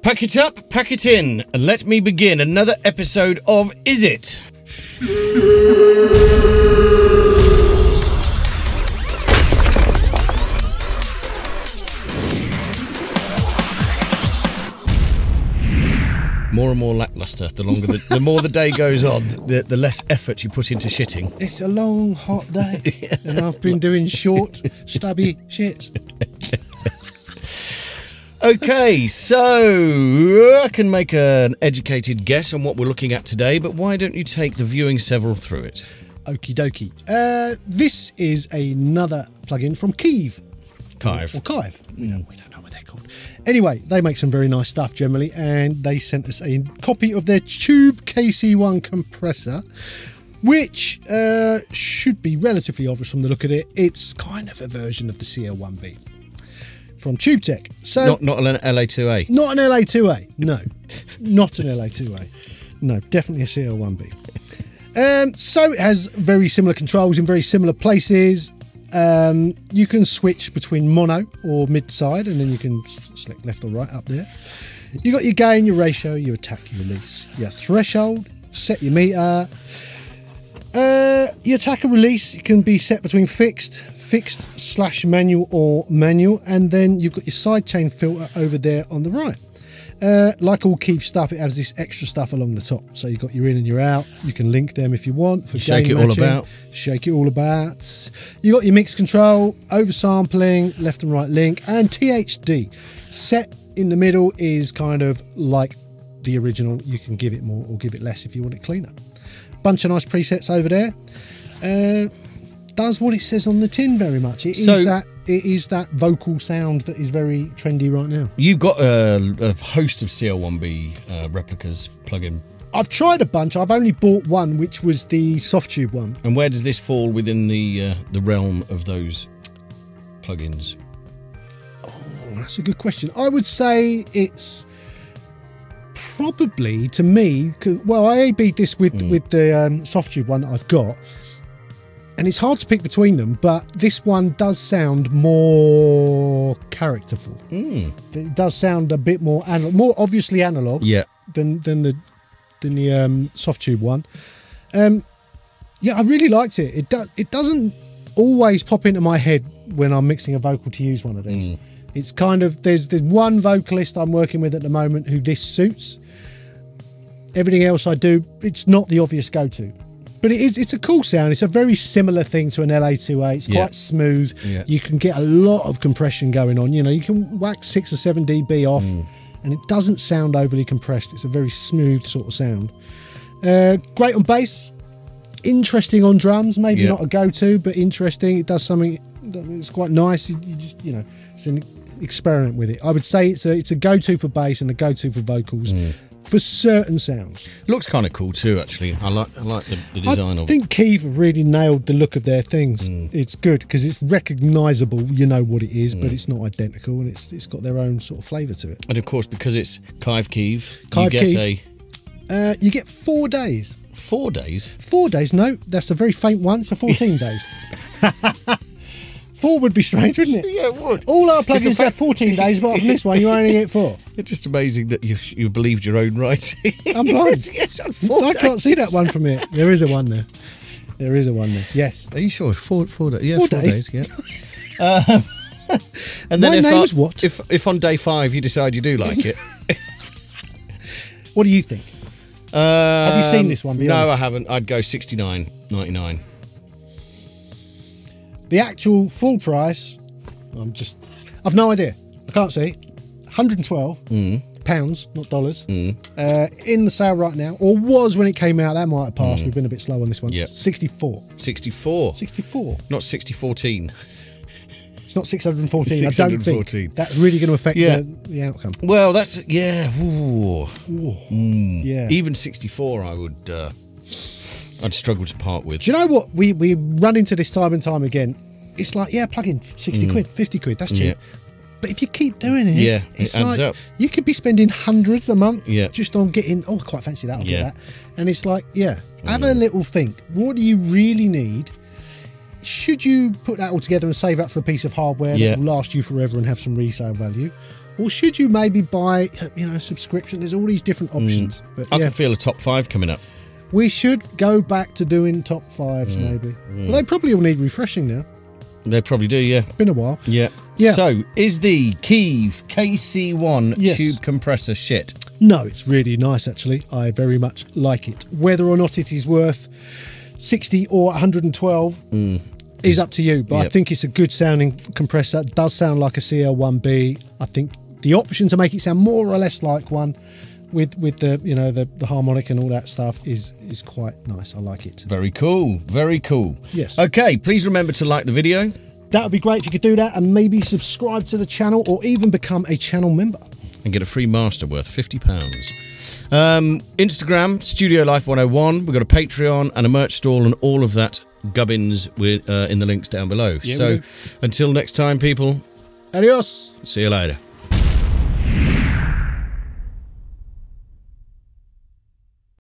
Pack it up, pack it in, and let me begin another episode of Is It? More and more lackluster. The more the day goes on, the less effort you put into shitting. It's a long, hot day, and I've been doing short, stubby shits. Okay, so I can make an educated guess on what we're looking at today, but why don't you take the viewing several through it? Okie dokie. This is another plugin from Kiive. Kiive. Or Kiive. We don't know what they're called. Anyway, they make some very nice stuff generally, and they sent us a copy of their Tube KC1 compressor, which should be relatively obvious from the look of it. It's kind of a version of the CL1B. From TubeTech. So not an LA2A. Not an LA2A. No, not an LA2A. No, definitely a CL1B. So it has very similar controls in very similar places. You can switch between mono or mid-side, and then you can select left or right up there. You got your gain, your ratio, your attack, your release, your threshold, set your meter. Your attack and release, it can be set between fixed / manual or manual, and then you've got your sidechain filter over there on the right. Like all Kiive stuff, it has this extra stuff along the top. So you've got your in and your out. You can link them if you want for shake it matching. all about. Shake it all about. You got your mix control, oversampling, left and right link, and THD. Set in the middle is kind of like the original. You can give it more or give it less if you want it cleaner. Bunch of nice presets over there. Does what it says on the tin very much. It is that vocal sound that is very trendy right now. You've got a host of CL1B replicas plug-in. I've tried a bunch. I've only bought one, which was the soft tube one. And where does this fall within the realm of those plugins? Oh, that's a good question. I would say it's probably, to me, well, I A/B'd this with the soft tube one that I've got. And it's hard to pick between them, but this one does sound more characterful. It does sound a bit more obviously analog. Yeah. Than the soft tube one. Yeah, I really liked it. It doesn't always pop into my head when I'm mixing a vocal to use one of these. It's kind of there's one vocalist I'm working with at the moment who this suits. Everything else I do, it's not the obvious go-to. But it's a cool sound. It's a very similar thing to an LA2A. It's quite smooth. Yeah. You can get a lot of compression going on. You know, you can whack 6 or 7 dB off, and it doesn't sound overly compressed. It's a very smooth sort of sound. Great on bass. Interesting on drums. Maybe not a go-to, but interesting. It does something that's quite nice. You just, you know, it's an experiment with it. I would say it's a go-to for bass and a go-to for vocals. For certain sounds. Looks kind of cool too, actually. I like the design of it. I think Kiive have really nailed the look of their things. It's good because it's recognisable, you know what it is, but it's not identical, and it's got their own sort of flavour to it. And of course, because it's Kiive, you get 4 days. 4 days? 4 days, no, that's a very faint one, so 14 days. 4 would be strange, wouldn't it? Yeah, it would. All our plugins have 14 days, but on this one, you only get 4. It's just amazing that you believed your own writing. I'm blind. Yes, I can't see that one from here. There is a one there. There is a one there. Yes. Are you sure? 4 days. Yeah, 4 days. Yeah. And my then name's what? If on day 5 you decide you do like it, what do you think? Have you seen this one? No, I haven't. I'd go $69.99. The actual full price, I've no idea. I can't see. 112 pounds, not dollars. In the sale right now, or was when it came out. That might have passed. We've been a bit slow on this one. Yep. 64. 64. 64. Not 6014. It's not 614. 614. I don't think that's really going to affect the outcome. Well, that's Ooh. Yeah. Even 64, I'd struggle to part with. Do you know what? We run into this time and time again. It's like, plug in 60 quid, 50 quid, that's cheap. Yeah. But if you keep doing it, it adds up. You could be spending hundreds a month just on getting, I quite fancy that, I'll do that. And it's like, have a little think. What do you really need? Should you put that all together and save up for a piece of hardware that will last you forever and have some resale value? or should you maybe buy, a subscription? There's all these different options. But I can feel a top 5 coming up. we should go back to doing top 5s maybe. Well, they probably all need refreshing now. They probably do, yeah. Been a while. Yeah. Yeah. So, is the Kiive KC1 Yes. tube compressor shit? No, it's really nice actually. I very much like it. Whether or not it is worth 60 or 112 is up to you. But I think it's a good sounding compressor. It does sound like a CL1B. I think the option to make it sound more or less like one with the the harmonic and all that stuff is quite nice. I like it. Very cool. Very cool. Yes. Okay, please remember to like the video. That would be great if you could do that, and maybe subscribe to the channel or even become a channel member. And get a free master worth £50. Instagram, Studio Life 101. We've got a Patreon and a merch stall and all of that gubbins in the links down below. Yeah, so until next time, people. Adios. See you later.